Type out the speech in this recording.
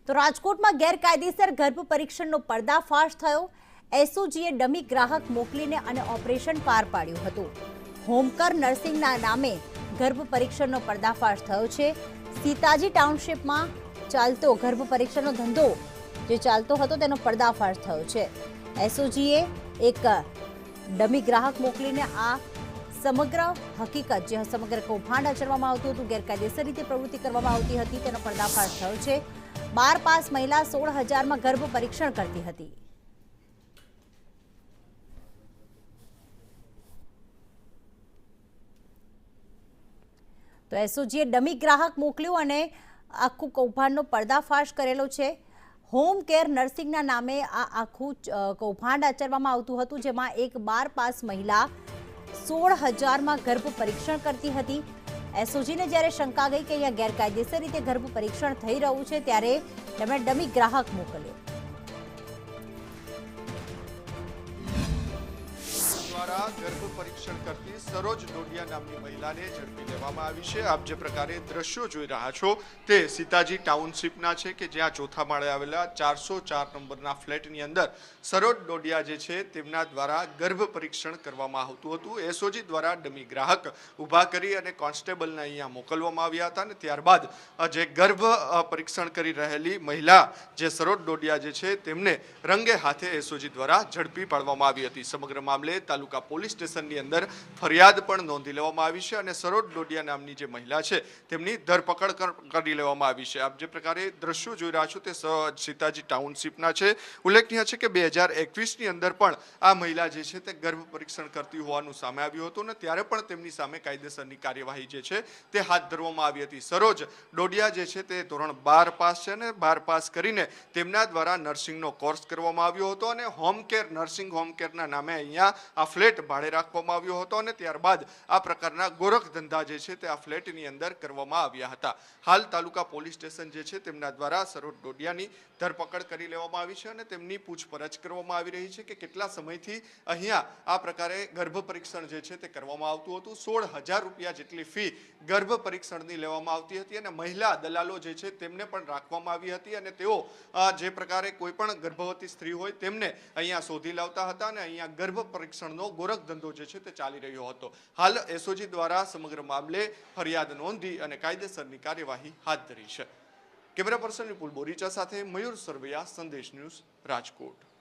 તો રાજકોટમાં ગેરકાયદેસર ગર્ભ પરીક્ષણનો પર્દાફાશ થયો। એસઓજીએ ડમી ગ્રાહક મોકલીને અને ઓપરેશન પાર પાડ્યું હતું। હોમકર નર્સિંગના નામે ગર્ભ પરીક્ષણનો પર્દાફાશ થયો છે। સીતાજી ટાઉનશીપમાં ચાલતો ગર્ભ પરીક્ષણનો ધંધો જે ચાલતો હતો તેનો પર્દાફાશ થયો છે। એસઓજીએ એક ડમી ગ્રાહક મોકલીને આ સમગ્ર હકીકત જે સમગ્ર કૌભાંડ આચરવામાં આવતું હતું, ગેરકાયદેસર રીતે પ્રવૃત્તિ કરવામાં આવતી હતી તેનો પર્દાફાશ થયો છે। 12 પાસ મહિલા 16,000માં ગર્ભ પરીક્ષણ કરતી હતી। તો એસઓજીએ ડમી ગ્રાહક મોકલ્યું અને આખું કૌભાંડનો પર્દાફાશ કરેલો છે। હોમ કેર નર્સિંગના નામે આ આખું કૌભાંડ આચરવામાં આવતું હતું, જેમાં એક 12 પાસ મહિલા 16,000માં ગર્ભ પરીક્ષણ કરતી હતી। એસઓજીને જ્યારે શંકા ગઈ કે અહીંયા ગેરકાયદેસર રીતે ગર્ભ પરીક્ષણ થઈ રહ્યું છે, ત્યારે તેમણે ડમી ગ્રાહક મોકલ્યો। ગર્ભ પરીક્ષણ કરતી સરોજ ડોડિયા નામની મહિલાને ઝડપી લેવામાં આવી છે। આપ જે પ્રકારે દ્રશ્યો જોઈ રહ્યા છો તે સીતાજી ટાઉનશીપના છે કે જ્યાં ચોથા માળે આવેલા 404 નંબરના ફ્લેટની અંદર સરોજ ડોડિયા જે છે તેમના દ્વારા ગર્ભ પરીક્ષણ કરવામાં આવતું હતું। એસઓજી દ્વારા ડમી ગ્રાહક ઊભા કરી અને કોન્સ્ટેબલને અહીંયા મોકલવામાં આવ્યા હતા અને ત્યારબાદ જે ગર્ભ પરીક્ષણ કરી રહેલી મહિલા જે સરોજ ડોડિયા જે છે તેમને રંગે હાથે એસઓજી દ્વારા ઝડપી પાડવામાં આવી હતી। સમગ્ર મામલે તાલુકા પોલીસ સ્ટેશનની અંદર ફરિયાદ પણ નોંધી લેવામાં આવી છે અને સરોજ ડોડિયા નામની જે મહિલા છે તેમની ધરપકડ કરી લેવામાં આવી છે। આપ જે પ્રકારે દ્રશ્યો જોઈ રહ્યા છો તે સીતાજી ટાઉનશીપના છે। ઉલ્લેખનીય છે કે 2021ની અંદર પણ આ મહિલા જે છે તે ગર્ભ પરીક્ષણ કરતી હોવાનું સામે આવ્યું હતું અને ત્યારે પણ તેમની સામે કાયદેસરની કાર્યવાહી જે છે તે હાથ ધરવામાં આવી હતી। સરોજ ડોડિયા જે છે તે ધોરણ 12 પાસ છે અને 12 પાસ કરીને તેમના દ્વારા નર્સિંગનો કોર્સ કરવામાં આવ્યો હતો અને હોમ કેર નર્સિંગ હોમ કેરના નામે અહીંયા આ ફ્લેટ ભાડે રાખવામાં આવ્યો હતો અને ત્યારબાદ આ પ્રકારના ગોરખ ધંધા જે છે તે આ ફ્લેટની અંદર કરવામાં આવ્યા હતા। હાલ તાલુકા પોલીસ સ્ટેશન જે છે તેમના દ્વારા સરોજ ડોડિયાની ધરપકડ કરી લેવામાં આવી છે અને તેમની પૂછપરછ કરવામાં આવી રહી છે કે કેટલા સમયથી અહીંયા આ પ્રકારે ગર્ભ પરીક્ષણ જે છે તે કરવામાં આવતું હતું। 16,000 રૂપિયા જેટલી ફી ગર્ભ પરીક્ષણની લેવામાં આવતી હતી અને મહિલા દલાલો જે છે તેમને પણ રાખવામાં આવી હતી અને તેઓ જે પ્રકારે કોઈ પણ ગર્ભવતી સ્ત્રી હોય તેમને અહીંયા શોધી લાવતા હતા અને અહીંયા ગર્ભ પરીક્ષણનો ગોરખ ધંધો જે છે તે ચાલી રહ્યો હતો। હાલ એસઓજી દ્વારા સમગ્ર મામલે ફરિયાદ નોંધી અને કાયદેસરની કાર્યવાહી હાથ ધરી છે। કેમેરા પર્સન વિપુલ બોરીચા સાથે મયુર સરવૈયા, સંદેશ ન્યૂઝ, રાજકોટ।